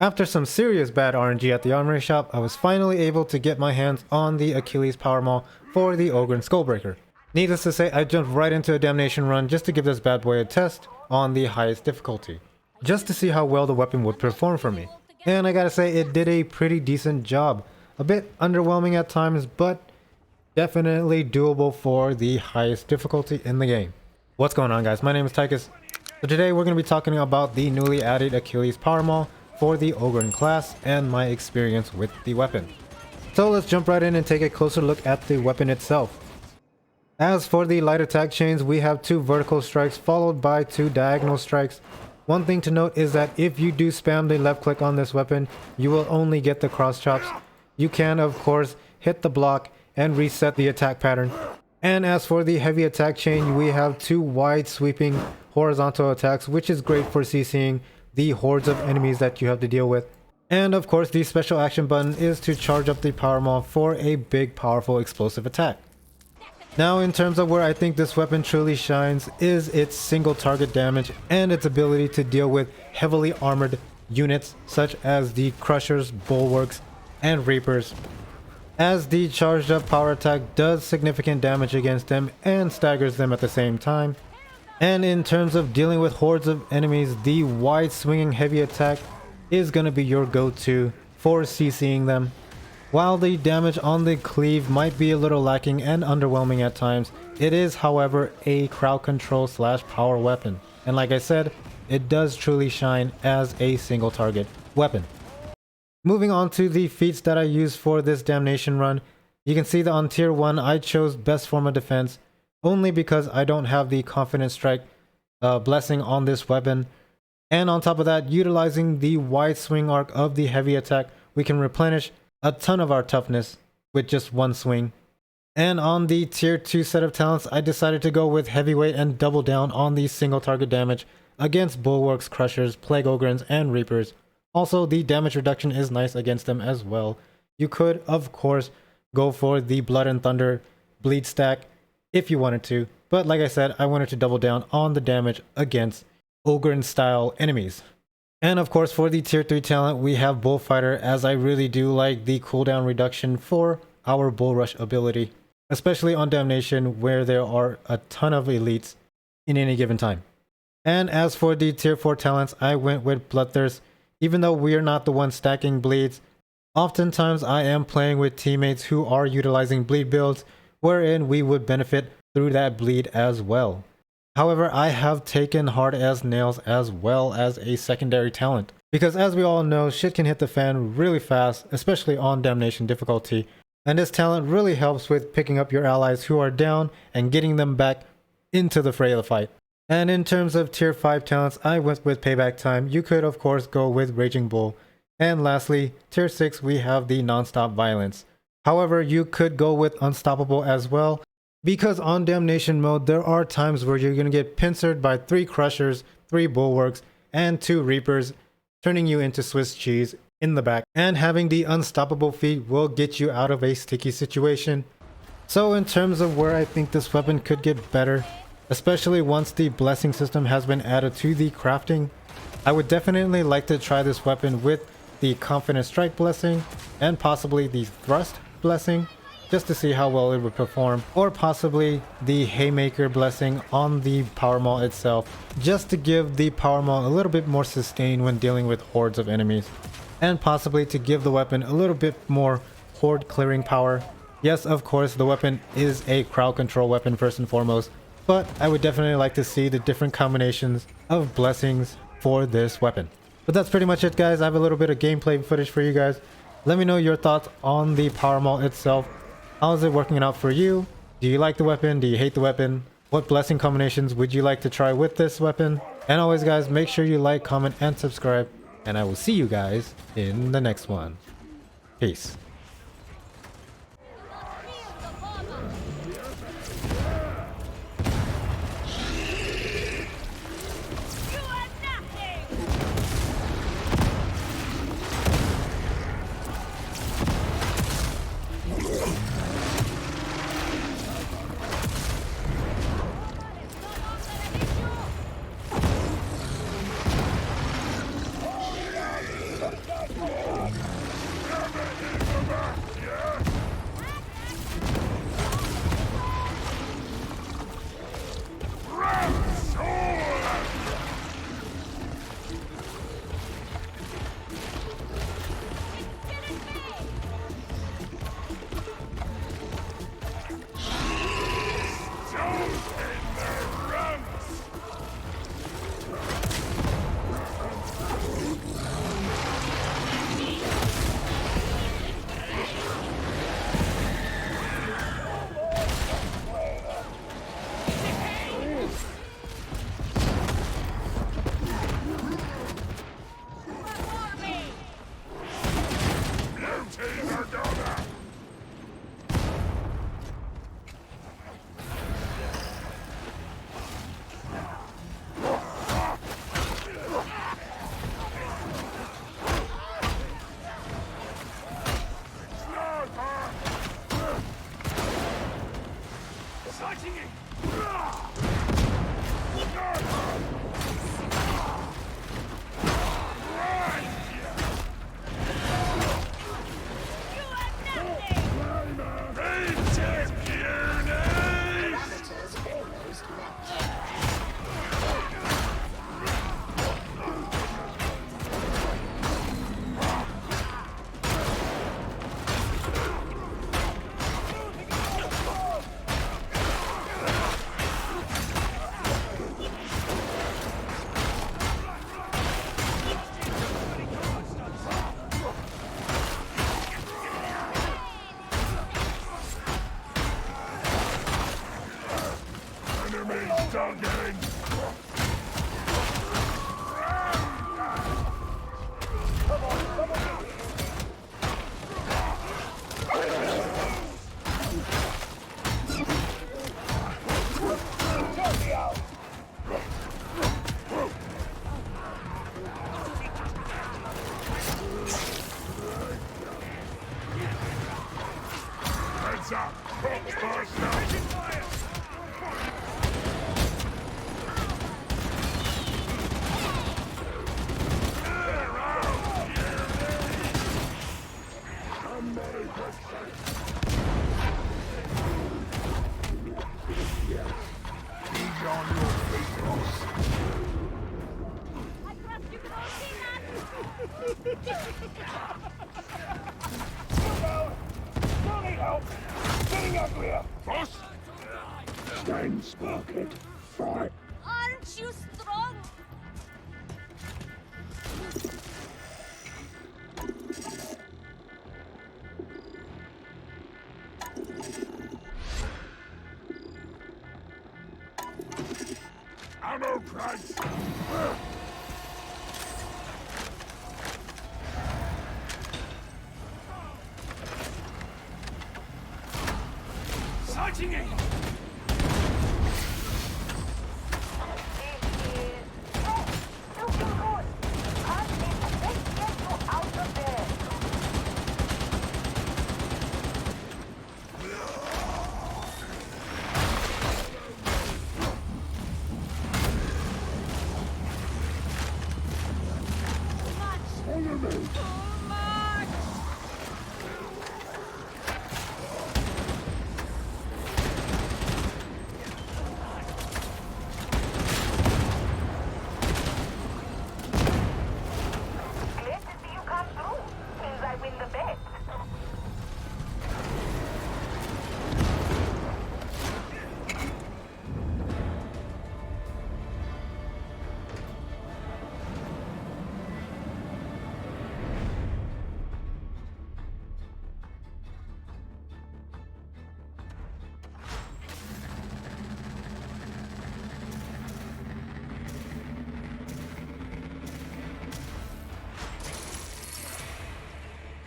After some serious bad RNG at the armory shop, I was finally able to get my hands on the Achlys power maul for the Ogryn Skullbreaker. Needless to say, I jumped right into a Damnation run just to give this bad boy a test on the highest difficulty, just to see how well the weapon would perform for me. And I gotta say, it did a pretty decent job. A bit underwhelming at times, but definitely doable for the highest difficulty in the game. What's going on, guys? My name is Tychus. So today we're going to be talking about the newly added Achlys power maul for the Ogryn class and my experience with the weapon. So let's jump right in and take a closer look at the weapon itself. As for the light attack chains, we have 2 vertical strikes followed by 2 diagonal strikes. One thing to note is that if you do spam the left click on this weapon, you will only get the cross chops. You can, of course, hit the block and reset the attack pattern. And as for the heavy attack chain, we have 2 wide sweeping horizontal attacks, which is great for CCing the hordes of enemies that you have to deal with. And of course, the special action button is to charge up the power maul for a big, powerful, explosive attack. Now, in terms of where I think this weapon truly shines is its single target damage and its ability to deal with heavily armored units such as the Crushers, Bulwarks, and Reapers, as the charged up power attack does significant damage against them and staggers them at the same time. And in terms of dealing with hordes of enemies, the wide swinging heavy attack is going to be your go-to for CCing them. While the damage on the cleave might be a little lacking and underwhelming at times, it is, however, a crowd control / power weapon. And like I said, it does truly shine as a single target weapon. Moving on to the feats that I use for this Damnation run, you can see that on tier 1 I chose best form of defense only because I don't have the confident strike blessing on this weapon. And on top of that, utilizing the wide swing arc of the heavy attack, we can replenish a ton of our toughness with just one swing. And on the tier 2 set of talents, I decided to go with heavyweight and double down on the single target damage against Bulwarks, Crushers, Plague Ogryns, and Reapers. Also, the damage reduction is nice against them as well. You could, of course, go for the Blood and Thunder bleed stack if you wanted to, but like I said, I wanted to double down on the damage against Ogryn style enemies. And of course, for the tier 3 talent, we have Bullfighter, as I really do like the cooldown reduction for our Bull Rush ability, especially on Damnation where there are a ton of elites in any given time. And as for the tier 4 talents, I went with Bloodthirst. Even though we are not the ones stacking bleeds, oftentimes I am playing with teammates who are utilizing bleed builds, wherein we would benefit through that bleed as well. However, I have taken Hard as Nails as well as a secondary talent, because as we all know, shit can hit the fan really fast, especially on Damnation difficulty, and this talent really helps with picking up your allies who are down and getting them back into the fray of the fight. And in terms of tier 5 talents, I went with Payback Time. You could of course go with Raging Bull. And lastly, tier 6 we have the Non-Stop Violence. However, you could go with Unstoppable as well, because on Damnation mode there are times where you're going to get pincered by 3 Crushers, 3 Bulwarks, and 2 Reapers, turning you into Swiss cheese in the back. And having the Unstoppable feat will get you out of a sticky situation. So in terms of where I think this weapon could get better, especially once the blessing system has been added to the crafting, I would definitely like to try this weapon with the Confident Strike blessing and possibly the Thrust blessing, just to see how well it would perform, or possibly the Haymaker blessing on the power maul itself, just to give the power maul a little bit more sustain when dealing with hordes of enemies, and possibly to give the weapon a little bit more horde clearing power. Yes, of course, the weapon is a crowd control weapon first and foremost, but I would definitely like to see the different combinations of blessings for this weapon. But that's pretty much it, guys. I have a little bit of gameplay footage for you guys. Let me know your thoughts on the power maul itself. How is it working out for you? Do you like the weapon? Do you hate the weapon? What blessing combinations would you like to try with this weapon? And always, guys, make sure you like, comment, and subscribe. And I will see you guys in the next one. Peace. Don't need help! Getting uglier! Boss? Stand sparked. Fight! Aren't you strong? Ammo price! Sighting it! Follow me!